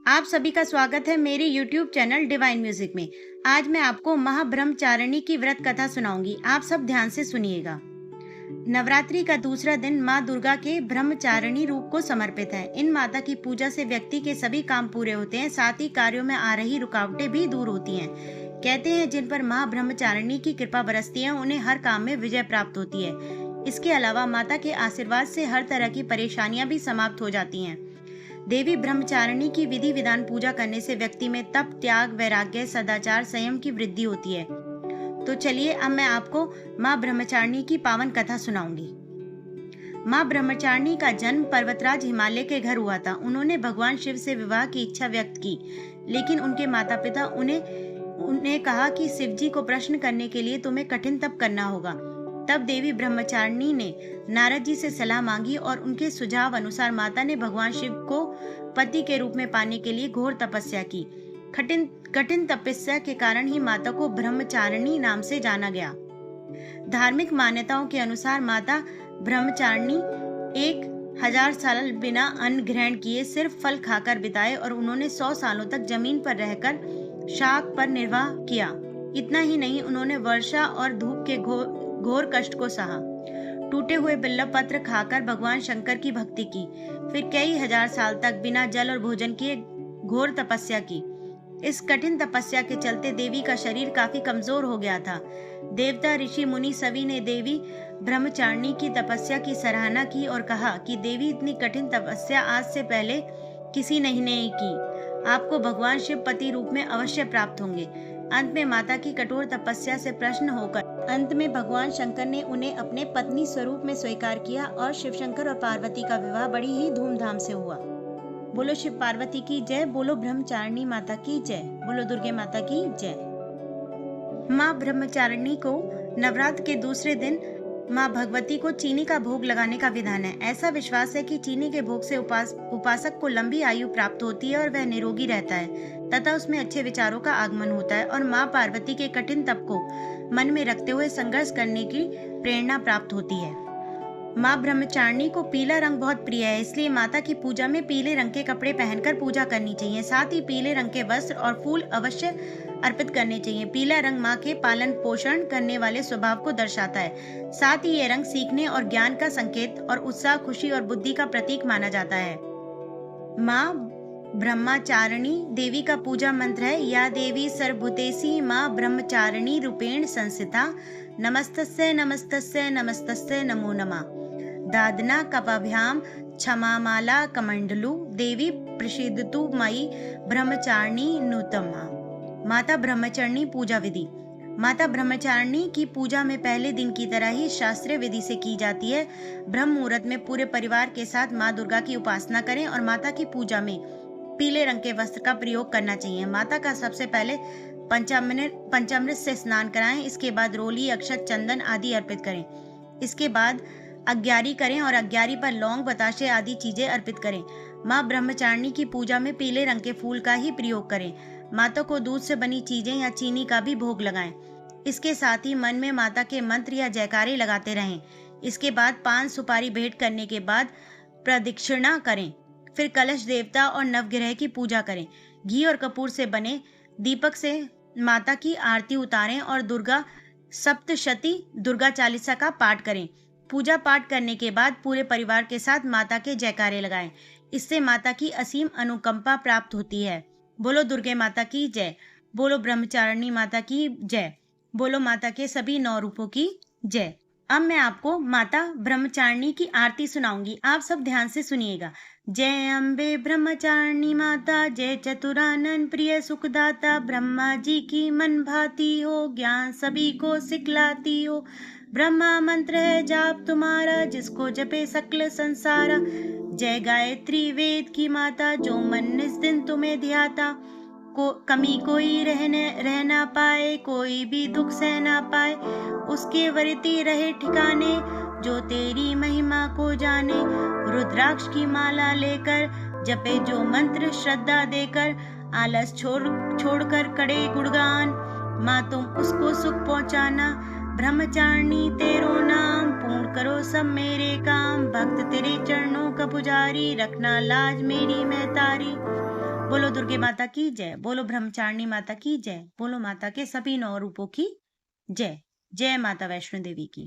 आप सभी का स्वागत है मेरे YouTube चैनल डिवाइन म्यूजिक में। आज मैं आपको महाब्रह्मचारिणी की व्रत कथा सुनाऊंगी। आप सब ध्यान से सुनिएगा। नवरात्रि का दूसरा दिन माँ दुर्गा के ब्रह्मचारिणी रूप को समर्पित है। इन माता की पूजा से व्यक्ति के सभी काम पूरे होते हैं, साथ ही कार्यों में आ रही रुकावटें भी दूर होती हैं। कहते हैं जिन पर माँ ब्रह्मचारिणी की कृपा बरसती है उन्हें हर काम में विजय प्राप्त होती है। इसके अलावा माता के आशीर्वाद से हर तरह की परेशानियां भी समाप्त हो जाती हैं। देवी ब्रह्मचारिणी की विधि विधान पूजा करने से व्यक्ति में तप, त्याग, वैराग्य, सदाचार, संयम की वृद्धि होती है। तो चलिए अब मैं आपको माँ ब्रह्मचारिणी की पावन कथा सुनाऊंगी। माँ ब्रह्मचारिणी का जन्म पर्वतराज हिमालय के घर हुआ था। उन्होंने भगवान शिव से विवाह की इच्छा व्यक्त की, लेकिन उनके माता पिता उन्हें कहा कि शिव जी को प्रश्न करने के लिए तुम्हें कठिन तप करना होगा। तब देवी ब्रह्मचारिणी ने नारद जी से सलाह मांगी और उनके सुझाव अनुसार माता ने भगवान शिव को पति के रूप में पाने के लिए घोर तपस्या की। कठिन तपस्या के कारण ही माता को ब्रह्मचारिणी नाम से जाना गया। धार्मिक मान्यताओं के अनुसार माता ब्रह्मचारिणी 1000 साल बिना अन्न ग्रहण किए सिर्फ फल खाकर बिताए और उन्होंने 100 सालों तक जमीन पर रहकर शाक पर निर्वाह किया। इतना ही नहीं, उन्होंने वर्षा और धूप के घोर कष्ट को सहा। टूटे हुए बिल्व पत्र खाकर भगवान शंकर की भक्ति की, फिर कई हजार साल तक बिना जल और भोजन किए घोर तपस्या की। इस कठिन तपस्या के चलते देवी का शरीर काफी कमजोर हो गया था। देवता, ऋषि, मुनि सभी ने देवी ब्रह्मचारिणी की तपस्या की सराहना की और कहा कि देवी इतनी कठिन तपस्या आज से पहले किसी ने नहीं की। आपको भगवान शिव पति रूप में अवश्य प्राप्त होंगे। अंत में माता की कठोर तपस्या से प्रसन्न होकर अंत में भगवान शंकर ने उन्हें अपने पत्नी स्वरूप में स्वीकार किया और शिव शंकर और पार्वती का विवाह बड़ी ही धूमधाम से हुआ। बोलो शिव पार्वती की जय, बोलो ब्रह्मचारिणी माता की जय, बोलो दुर्गे माता की जय। माँ ब्रह्मचारिणी को नवरात्र के दूसरे दिन माँ भगवती को चीनी का भोग लगाने का विधान है। ऐसा विश्वास है कि चीनी के भोग से उपासक को लंबी आयु प्राप्त होती है और वह निरोगी रहता है तथा उसमें अच्छे विचारों का आगमन होता है और माँ पार्वती के कठिन तप को मन में रखते हुए संघर्ष करने की प्रेरणा प्राप्त होती है। माँ ब्रह्मचारिणी को पीला रंग बहुत प्रिय है, इसलिए माता की पूजा में पीले रंग के कपड़े पहनकर पूजा करनी चाहिए। साथ ही पीले रंग के वस्त्र और फूल अवश्य अर्पित करने चाहिए। पीला रंग माँ के पालन पोषण करने वाले स्वभाव को दर्शाता है। साथ ही ये रंग सीखने और ज्ञान का संकेत और उत्साह, खुशी और बुद्धि का प्रतीक माना जाता है। माँ ब्रह्मचारिणी देवी का पूजा मंत्र है, या देवी सर्वभूतेषु माँ ब्रह्मचारिणी रूपेण संस्थिता, नमस्तस्यै नमस्तस्यै नमस्तस्यै नमो नमः। दादना कपाभ्याम क्षमामाला कमंडलु, देवी प्रसीदतु मयि ब्रह्मचारिणी नूतमा। माता ब्रह्मचारिणी पूजा विधि। माता ब्रह्मचारिणी की पूजा में पहले दिन की तरह ही शास्त्रीय विधि से की जाती है। ब्रह्म मुहूर्त में पूरे परिवार के साथ माँ दुर्गा की उपासना करें और माता की पूजा में पीले रंग के वस्त्र का प्रयोग करना चाहिए। माता का सबसे पहले पंचामृत से स्नान कराएं। इसके बाद रोली, अक्षत, चंदन आदि अर्पित करें। इसके बाद अग्यारी करें और अग्यारी पर लौंग, बताशे आदि चीजें अर्पित करें। माँ ब्रह्मचारिणी की पूजा में पीले रंग के फूल का ही प्रयोग करें। माता को दूध से बनी चीजें या चीनी का भी भोग लगाएं। इसके साथ ही मन में माता के मंत्र या जयकारे लगाते रहें। इसके बाद पान सुपारी भेंट करने के बाद प्रदक्षिणा करें। फिर कलश, देवता और नवग्रह की पूजा करें। घी और कपूर से बने दीपक से माता की आरती उतारें और दुर्गा सप्तशती दुर्गा चालीसा का पाठ करें। पूजा पाठ करने के बाद पूरे परिवार के साथ माता के जयकारे लगाएं। इससे माता की असीम अनुकंपा प्राप्त होती है। बोलो दुर्गे माता की जय, बोलो ब्रह्मचारिणी माता की जय, बोलो माता के सभी 9 रूपों की जय। अब मैं आपको माता ब्रह्मचारिणी की आरती सुनाऊंगी। आप सब ध्यान से सुनिएगा। जय अम्बे ब्रह्मचारिणी माता, जय चतुरानन प्रिय सुखदाता, ब्रह्मा जी की मन भाती हो, ज्ञान सभी को सिखलाती हो। ब्रह्मा मंत्र है जाप तुम्हारा, जिसको जपे सकल संसारा। जय गायत्री वेद की माता, जो मन निस दिन तुम्हें ध्याता। कमी कोई रह ना पाए, कोई भी दुख सह ना पाए। उसके वरती रहे ठिकाने, जो तेरी महिमा को जाने। रुद्राक्ष की माला लेकर जपे जो मंत्र श्रद्धा देकर। आलस छोड़कर करे गुणगान, माँ तुम उसको सुख पहुँचाना। ब्रह्मचारिणी तेरो नाम, पूर्ण करो सब मेरे काम। भक्त तेरे चरणों का पुजारी, रखना लाज मेरी महतारी। बोलो दुर्गे माता की जय, बोलो ब्रह्मचारिणी माता की जय, बोलो माता के सभी 9 रूपों की जय। जय माता वैष्णो देवी की।